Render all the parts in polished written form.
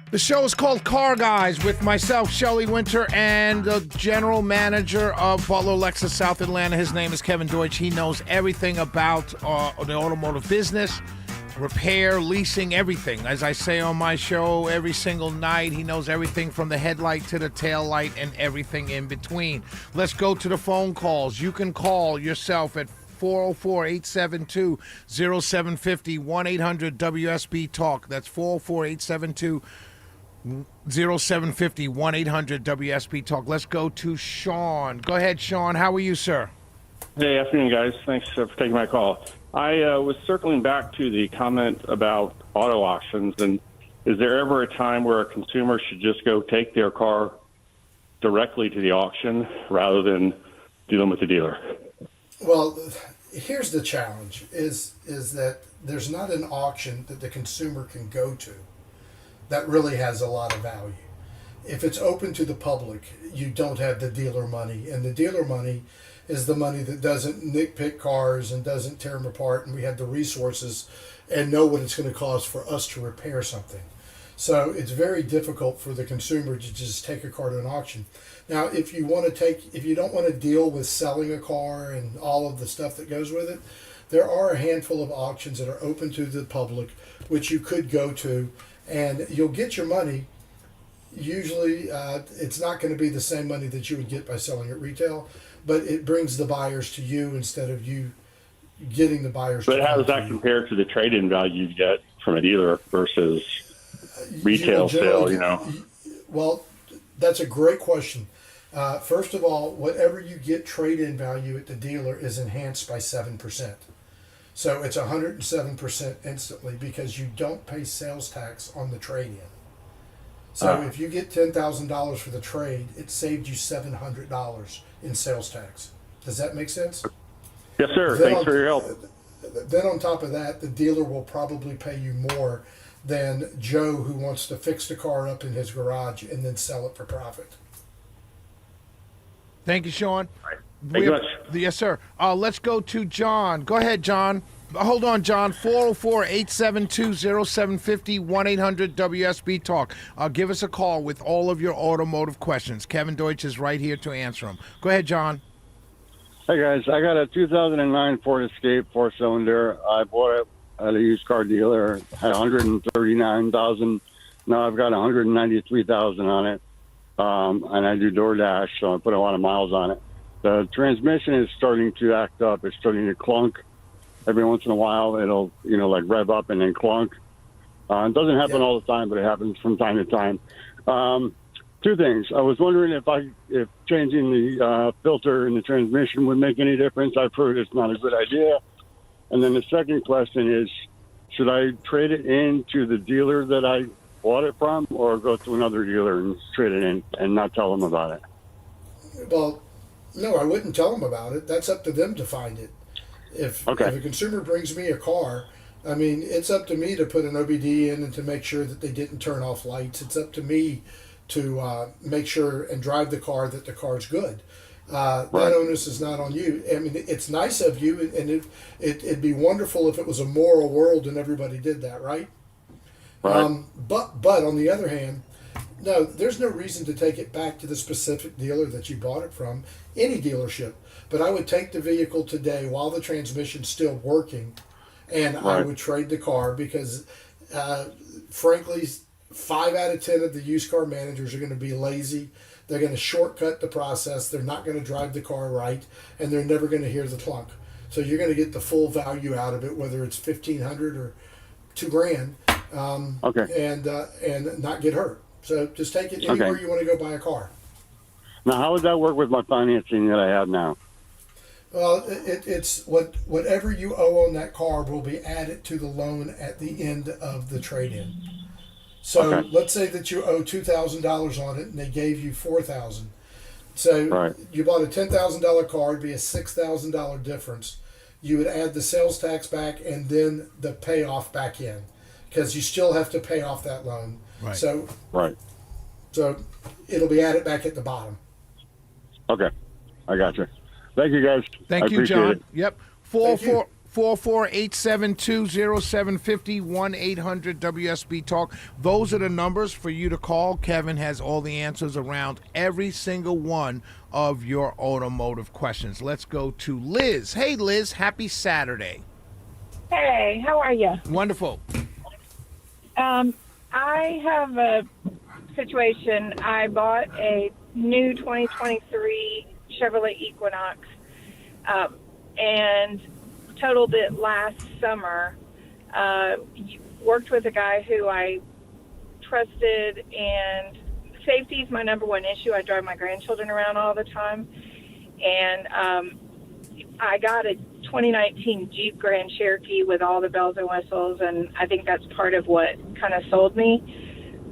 The show is called Car Guys with myself, Shelley Winter, and the general manager of Butler Lexus South Atlanta. His name is Kevin Deutsch. He knows everything about the automotive business, repair, leasing, everything. As I say on my show every single night, he knows everything from the headlight to the tail light and everything in between. Let's go to the phone calls. You can call yourself at 404-872-0750, 1-800-WSB-TALK. That's 404-872-0750, 1-800-WSB-TALK. Let's go to Sean. Go ahead, Sean. How are you, sir? Hey, afternoon, guys. Thanks for taking my call. I was circling back to the comment about auto auctions, and is there ever a time where a consumer should just go take their car directly to the auction rather than dealing with the dealer? Well, here's the challenge: is that there's not an auction that the consumer can go to that really has a lot of value. If it's open to the public, you don't have the dealer money, and the dealer money is the money that doesn't nitpick cars and doesn't tear them apart, and we have the resources and know what it's going to cost for us to repair something. So it's very difficult for the consumer to just take a car to an auction. Now, if you don't want to deal with selling a car and all of the stuff that goes with it, there are a handful of auctions that are open to the public, which you could go to, and you'll get your money. Usually, it's not going to be the same money that you would get by selling at retail, but it brings the buyers to you instead of you getting the buyers. But how does that compare to the trade-in value you get from a dealer versus retail sale? Well, that's a great question. First of all, whatever you get trade-in value at the dealer is enhanced by 7%. So it's 107% instantly because you don't pay sales tax on the trade-in. So if you get $10,000 for the trade, it saved you $700 in sales tax. Does that make sense? Yes, sir. Thanks for your help. Then on top of that, the dealer will probably pay you more than Joe, who wants to fix the car up in his garage and then sell it for profit. Thank you, Sean. Thank you much. Yes, sir. Let's go to John. Go ahead, John. Hold on, John. 404-872-0750, 1-800-WSB-TALK. Give us a call with all of your automotive questions. Kevin Deutsch is right here to answer them. Go ahead, John. Hey, guys. I got a 2009 Ford Escape 4-cylinder. I bought it at a used car dealer. Had 139,000. Now I've got 193,000 on it. And I do DoorDash, so I put a lot of miles on it. The transmission is starting to act up. It's starting to clunk. Every once in a while, it'll, like rev up and then clunk. It doesn't happen all the time, but it happens from time to time. Two things. I was wondering if changing the filter in the transmission would make any difference. I've heard it's not a good idea. And then the second question is, should I trade it in to the dealer that I bought it from, or go to another dealer and trade it in and not tell them about it? Well, no, I wouldn't tell them about it. That's up to them to find it. If a consumer brings me a car, I mean, it's up to me to put an OBD in and to make sure that they didn't turn off lights. It's up to me to make sure and drive the car that the car's good. That onus is not on you. I mean, it's nice of you, and it'd be wonderful if it was a moral world and everybody did that, right? But on the other hand, no, there's no reason to take it back to the specific dealer that you bought it from, any dealership. But I would take the vehicle today while the transmission's still working, and I would trade the car because, frankly, 5 out of 10 of the used car managers are going to be lazy. They're going to shortcut the process. They're not going to drive the car right, and they're never going to hear the clunk. So you're going to get the full value out of it, whether it's $1,500 or $2,000, and not get hurt. So just take it anywhere you want to go buy a car. Now, how would that work with my financing that I have now? Well, it's whatever you owe on that car will be added to the loan at the end of the trade-in. So let's say that you owe $2,000 on it, and they gave you $4,000. So you bought a $10,000 car, it'd be a $6,000 difference. You would add the sales tax back and then the payoff back in, because you still have to pay off that loan. Right. So it'll be added back at the bottom. Okay, I got you. Thank you, guys. Thank you, John. It. Yep. 448720750 1-800-WSB Talk. Those are the numbers for you to call. Kevin has all the answers around every single one of your automotive questions. Let's go to Liz. Hey, Liz, happy Saturday. Hey, how are you? Wonderful. I have a situation. I bought a new 2023 Chevrolet Equinox and totaled it last summer. Worked with a guy who I trusted, and safety is my number one issue. I drive my grandchildren around all the time, and I got a 2019 Jeep Grand Cherokee with all the bells and whistles, and I think that's part of what kind of sold me.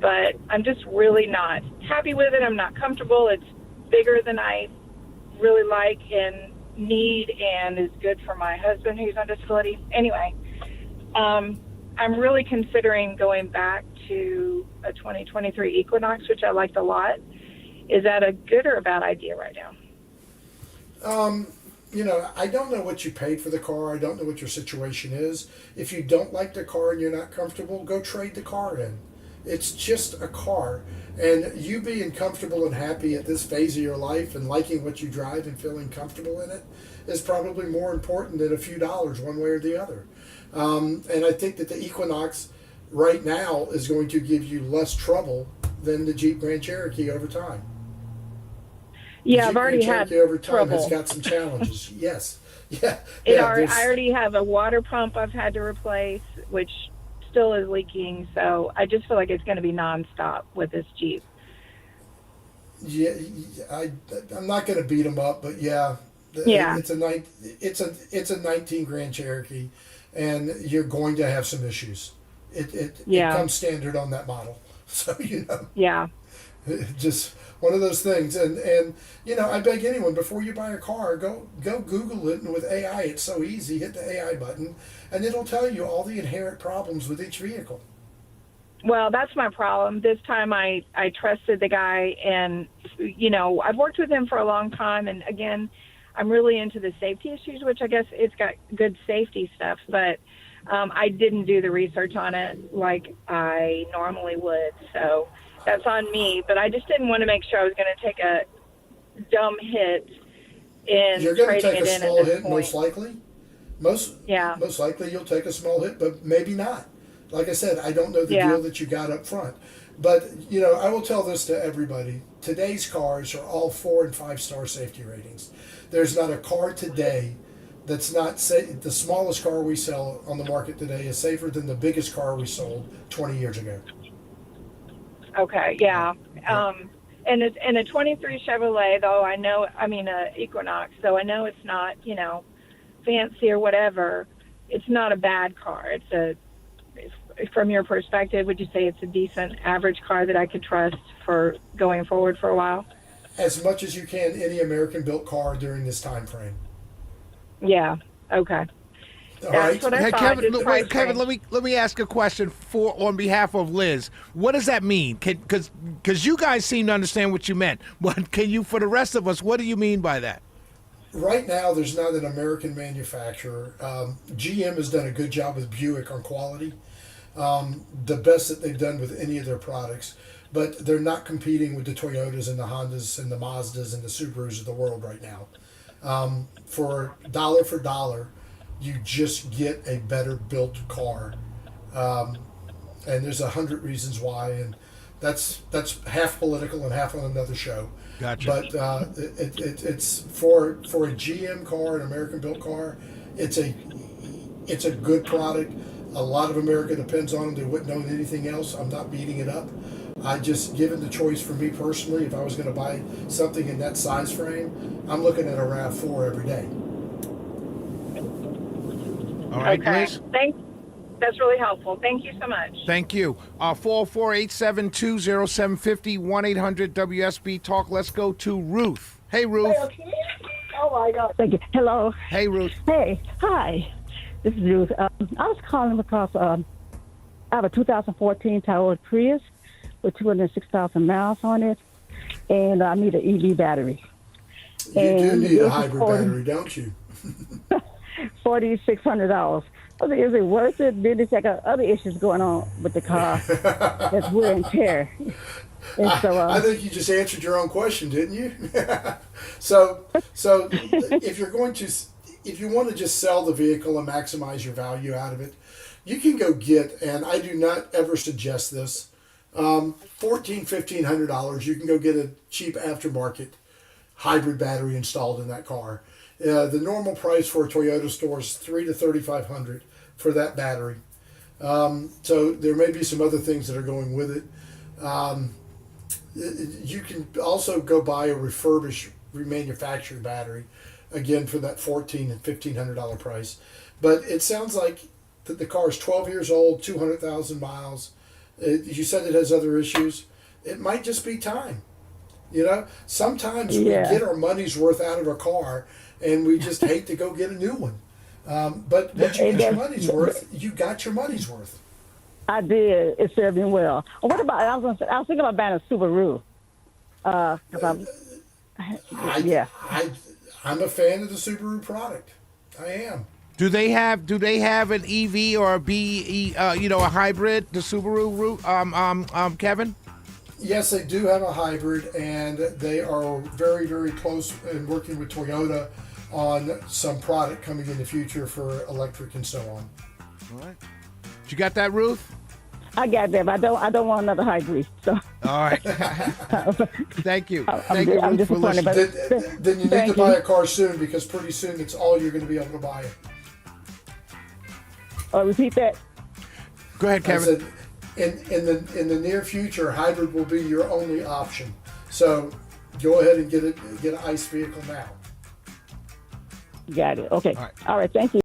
But I'm just really not happy with it. I'm not comfortable. It's bigger than I really like and need, and is good for my husband who's on disability. Anyway, I'm really considering going back to a 2023 Equinox, which I liked a lot. Is that a good or a bad idea right now? I don't know what you paid for the car. I don't know what your situation is. If you don't like the car and you're not comfortable, go trade the car in. It's just a car. And you being comfortable and happy at this phase of your life and liking what you drive and feeling comfortable in it is probably more important than a few dollars one way or the other. And I think that the Equinox right now is going to give you less trouble than the Jeep Grand Cherokee over time. Yeah, I've already had over time trouble. has got some challenges. Yes. Yeah. I already have a water pump I've had to replace, which still is leaking. So I just feel like it's going to be nonstop with this Jeep. Yeah, I'm not going to beat them up, but yeah. It's a 19 Grand Cherokee, and you're going to have some issues. It comes standard on that model, so Yeah. Just one of those things, and I beg anyone, before you buy a car, go Google it, and with AI it's so easy. Hit the AI button and it'll tell you all the inherent problems with each vehicle. Well, that's my problem. This time I trusted the guy, and I've worked with him for a long time, and again, I'm really into the safety issues, which I guess it's got good safety stuff, but I didn't do the research on it like I normally would, so that's on me. But I just didn't want to make sure I was going to take a dumb hit in You're going to trading take it a in small at this hit, point. most likely. Most likely you'll take a small hit, but maybe not. Like I said, I don't know the deal that you got up front. But, I will tell this to everybody. Today's cars are all 4 and 5 star safety ratings. There's not a car today that's not the smallest car we sell on the market today is safer than the biggest car we sold 20 years ago. Okay, yeah. And it's in a 23 Chevrolet, though Equinox, though I know it's not, fancy or whatever. It's not a bad car. From your perspective, would you say it's a decent average car that I could trust for going forward for a while? As much as you can, any American-built car during this time frame. Yeah. Okay. All That's right. what I Hey, thought. Kevin, let me ask a question on behalf of Liz. What does that mean? Because you guys seem to understand what you meant. But can you, for the rest of us, what do you mean by that? Right now, there's not an American manufacturer. GM has done a good job with Buick on quality, the best that they've done with any of their products. But they're not competing with the Toyotas and the Hondas and the Mazdas and the Subarus of the world right now. For dollar, you just get a better built car, and there's 100 reasons why, and that's half political and half on another show. Gotcha. But it's for a GM car, an American built car, it's a good product. A lot of America depends on them. They wouldn't own anything else. I'm not beating it up. I just, given the choice for me personally, if I was going to buy something in that size frame, I'm looking at a RAV4 every day. All right, Okay. Liz? That's really helpful. Thank you so much. Thank you. 448720750 1-800-WSB Talk. Let's go to Ruth. Hey, Ruth. Oh my God! Thank you. Hello. Hey, Ruth. Hey. Hi. This is Ruth. I was calling because I have a 2014 Toyota Prius with 206,000 miles on it, and I need an EV battery. You do And need a this hybrid is for- battery, don't you? $4,600. I was like, is it worth it? Then it's like other issues going on with the car. That's wear and tear. And so, I think you just answered your own question, didn't you? so if you're going to, if you want to just sell the vehicle and maximize your value out of it, you can go get, and I do not ever suggest this, $1,500. You can go get a cheap aftermarket hybrid battery installed in that car. The normal price for a Toyota store is $3,000 to $3,500 for that battery. So there may be some other things that are going with it. You can also go buy a refurbished, remanufactured battery, again for that $1,400 and $1,500 price. But it sounds like that the car is 12 years old, 200,000 miles. You said it has other issues. It might just be time. You know, sometimes we get our money's worth out of a car, and we just hate to go get a new one. But once you get your money's worth, you got your money's worth. I did. It served me well. What about? I was thinking about buying a Subaru. I'm a fan of the Subaru product. I am. Do they have an EV or a BE, a hybrid, the Subaru, Kevin? Yes, they do have a hybrid, and they are very, very close in working with Toyota on some product coming in the future for electric and so on. All right. You got that, Ruth? I got that, but I don't want another hybrid. So. All right. Thank you. Thank you, I'm Ruth, for disappointed, listening. Then you need to buy a car soon, because pretty soon it's all you're going to be able to buy. Repeat that. Go ahead, Kevin. I said, in the near future, hybrid will be your only option. So go ahead and get an ICE vehicle now. Got it. Okay. All right. Thank you.